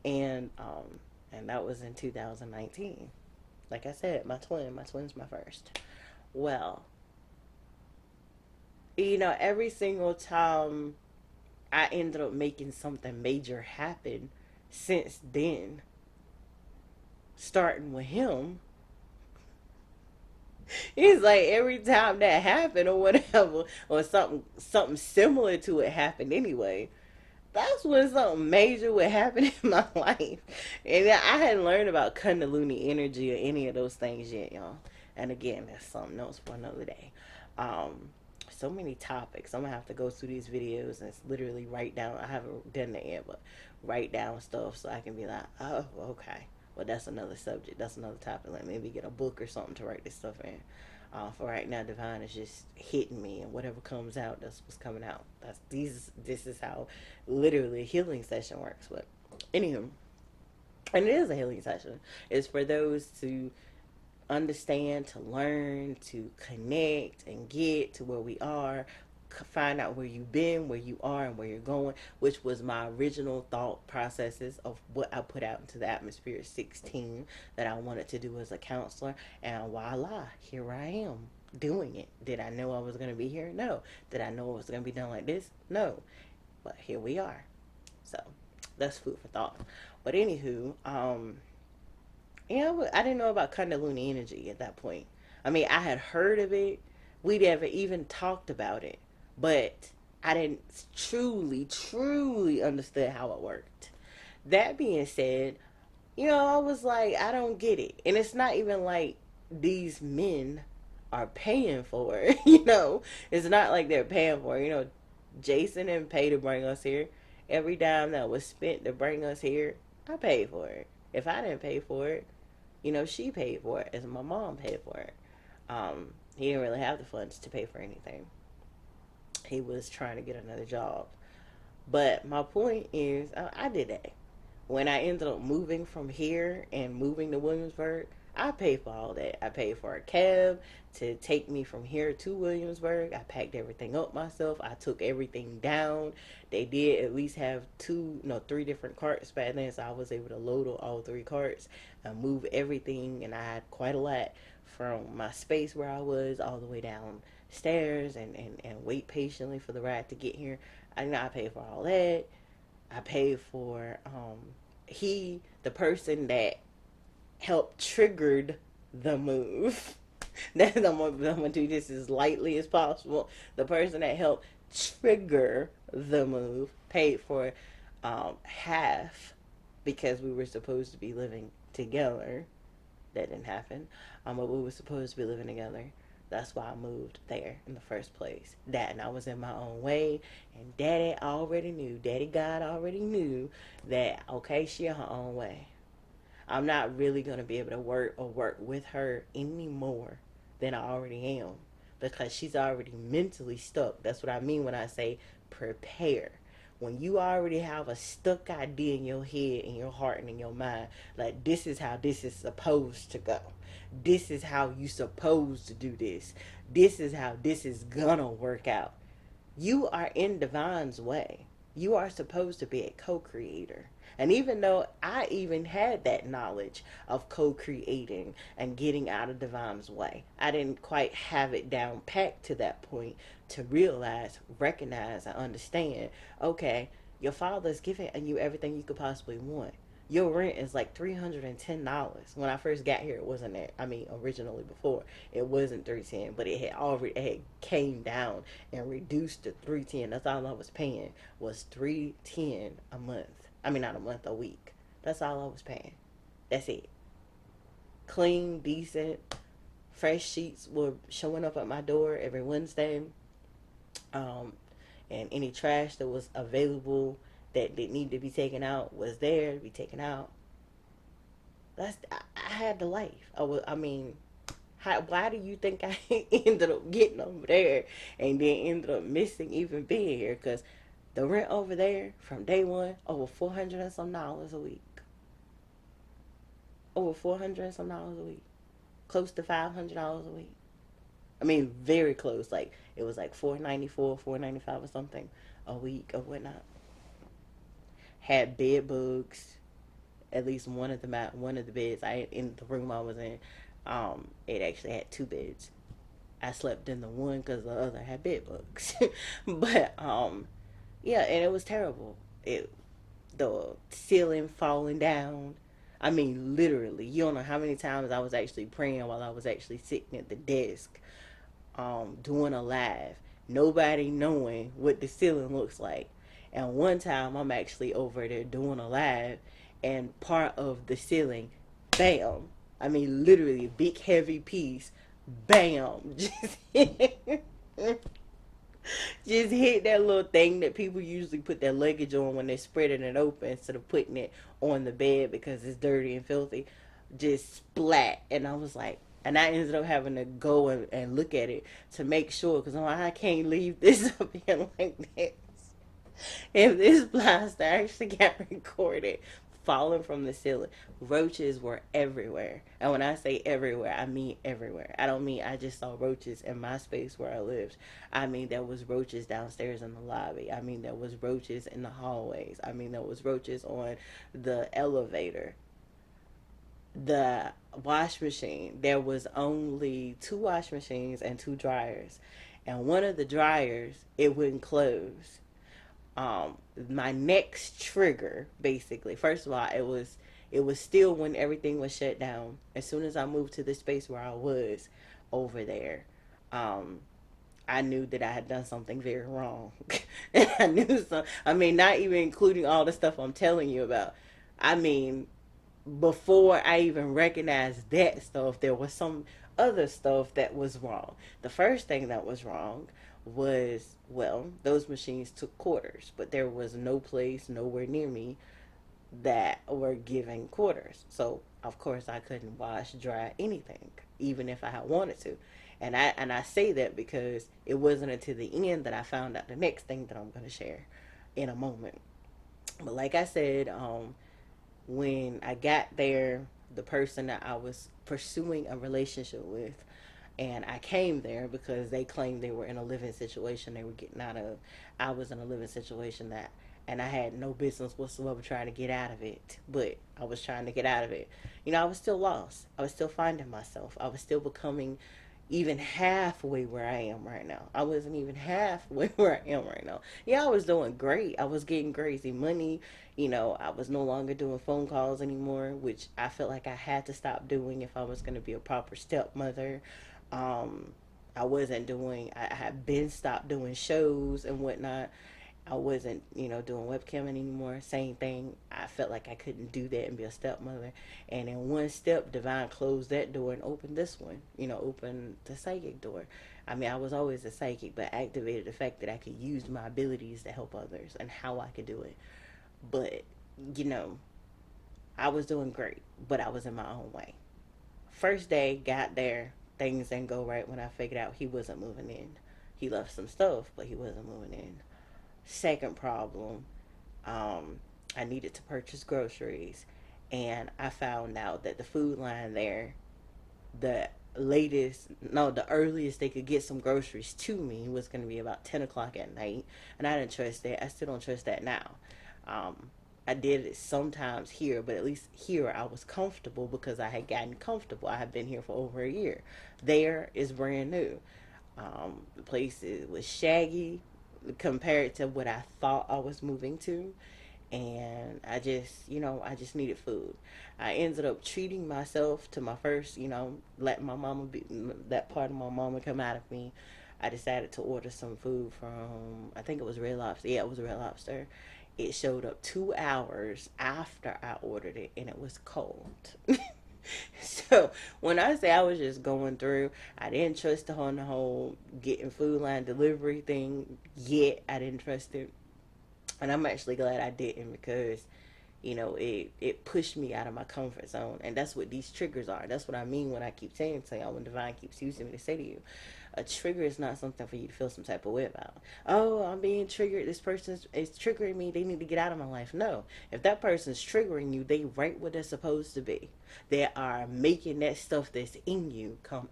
And that was in 2019. Like I said, my twin's my first. Well, every single time I ended up making something major happen since then, starting with him, it's like every time that happened or whatever, or something similar to it happened anyway. That's when something major would happen in my life. And I hadn't learned about Kundalini Energy or any of those things yet, y'all. And again, that's something else for another day. Um, so many topics. I'm gonna have to go through these videos and literally write down. I haven't done that yet, but write down stuff so I can be like, oh, okay. Well, that's another subject. That's another topic. Like maybe get a book or something to write this stuff in. For right now, divine is just hitting me, and whatever comes out, that's what's coming out. This is how literally a healing session works. But anywho, and it is a healing session. It's for those to understand, to learn, to connect, and get to where we are, find out where you've been, where you are, and where you're going, which was my original thought processes of what I put out into the atmosphere at 16 that I wanted to do as a counselor. And voila, here I am doing it. Did I know I was going to be here? No. Did I know it was going to be done like this? No. But here we are. So that's food for thought. But anywho, I didn't know about Kundalini Energy at that point. I mean, I had heard of it. We never even talked about it, but I didn't truly understand how it worked. That being said, I was like, I don't get it, and it's not even like these men are paying for it. It's not like they're paying for it. Jason didn't pay to bring us here. Every dime that was spent to bring us here, I paid for it. If I didn't pay for it, she paid for it as my mom paid for it. He didn't really have the funds to pay for anything. He was trying to get another job. But my point is, I did that. When I ended up moving from here and moving to Williamsburg, I paid for all that. I paid for a cab to take me from here to Williamsburg. I packed everything up myself. I took everything down. They did at least have three different carts back then, so I was able to load all three carts and move everything. And I had quite a lot from my space where I was all the way downstairs and wait patiently for the ride to get here. I paid for all that. I paid for the person that helped triggered the move. I'm gonna do this as lightly as possible. The person that helped trigger the move paid for half because we were supposed to be living together. That didn't happen. But we were supposed to be living together. That's why I moved there in the first place. That, and I was in my own way. And Daddy already knew. Daddy God already knew that, okay, she in her own way. I'm not really going to be able to work with her any more than I already am. Because she's already mentally stuck. That's what I mean when I say prepare. When you already have a stuck idea in your head, in your heart, and in your mind, like this is how this is supposed to go. This is how you supposed to do this. This is how this is gonna work out. You are in divine's way. You are supposed to be a co-creator. And even though I even had that knowledge of co-creating and getting out of divine's way, I didn't quite have it down packed to that point to realize, recognize, and understand, okay, your father's giving you everything you could possibly want. Your rent is like $310. When I first got here, it wasn't that. I mean, originally before it wasn't 310, but it had came down and reduced to 310. That's all I was paying was 310 a month. I mean, not a month, a week. That's all I was paying. That's it. Clean, decent, fresh sheets were showing up at my door every Wednesday. Um, and any trash that was available that needed to be taken out was there to be taken out. I had the life. I mean, why do you think I ended up getting over there and then ended up missing even being here? Because the rent over there from day one, over 400 and some dollars a week. Over 400 and some dollars a week. Close to $500 a week. I mean, very close. Like, it was like $494, $495 or something a week or whatnot. Had bed bugs. at least one of the beds I in the room I was in, it actually had two beds. I slept in the one because the other had bed bugs. But yeah, and it was terrible. It the ceiling falling down. I mean, literally, you don't know how many times I was actually praying while I was actually sitting at the desk, doing a live, nobody knowing what the ceiling looks like. And one time I'm actually over there doing a live, and part of the ceiling, bam. I mean, literally, big heavy piece, bam, just hit that little thing that people usually put their luggage on when they're spreading it open instead of putting it on the bed because it's dirty and filthy. Just splat. And I was like, and I ended up having to go and look at it to make sure because I'm like, I can't leave this up here like this. If this blaster actually got recorded falling from the ceiling, roaches were everywhere. And when I say everywhere, I mean everywhere. I don't mean I just saw roaches in my space where I lived. I mean there was roaches downstairs in the lobby. I mean there was roaches in the hallways. I mean there was roaches on the elevator. The wash machine, there was only two wash machines and two dryers. And one of the dryers, it wouldn't close. My next trigger, basically, first of all, it was still when everything was shut down. As soon as I moved to the space where I was over there, um I knew that I had done something very wrong. And I knew some, I mean, not even including all the stuff I'm telling you about. I mean, before I even recognized that stuff, there was some other stuff that was wrong. The first thing that was wrong was, well, those machines took quarters, but there was no place nowhere near me that were giving quarters. So of course I couldn't wash, dry anything, even if I had wanted to. And I say that because it wasn't until the end that I found out the next thing that I'm gonna share in a moment. But like I said, when I got there, the person that I was pursuing a relationship with, and I came there because they claimed they were in a living situation they were getting out of. I was in a living situation that, and I had no business whatsoever trying to get out of it, but I was trying to get out of it. I was still lost. I was still finding myself. I was still becoming even halfway where I am right now. I wasn't even halfway where I am right now. Yeah, I was doing great. I was getting crazy money. I was no longer doing phone calls anymore, which I felt like I had to stop doing if I was going to be a proper stepmother. Um, I wasn't doing, I had been stopped doing shows and whatnot. I wasn't, doing webcamming anymore. Same thing. I felt like I couldn't do that and be a stepmother. And in one step, Divine closed that door and opened this one, opened the psychic door. I mean, I was always a psychic, but activated the fact that I could use my abilities to help others and how I could do it. But, you know, I was doing great, but I was in my own way. First day, got there, things didn't go right when I figured out he wasn't moving in. He left some stuff, but he wasn't moving in. Second problem, I needed to purchase groceries, and I found out that the food line there, the latest, no, the earliest they could get some groceries to me was going to be about 10 o'clock at night, and I didn't trust that. I still don't trust that now. Um, I did it sometimes here, but at least here I was comfortable because I had gotten comfortable. I had been here for over a year. There is brand new. The place was shaggy compared to what I thought I was moving to. And I just needed food. I ended up treating myself to my first, let my mama be, that part of my mama come out of me. I decided to order some food from, I think it was Red Lobster. Yeah, it was Red Lobster. It showed up 2 hours after I ordered it, and it was cold. So when I say I was just going through, I didn't trust the whole getting food line delivery thing yet. I didn't trust it, and I'm actually glad I didn't because it pushed me out of my comfort zone, and that's what these triggers are. That's what I mean when I keep saying to y'all, when Divine keeps using me to say to you, a trigger is not something for you to feel some type of way about. Oh, I'm being triggered, this person is triggering me, they need to get out of my life. No, if that person's triggering you, they right where they're supposed to be. They are making that stuff that's in you come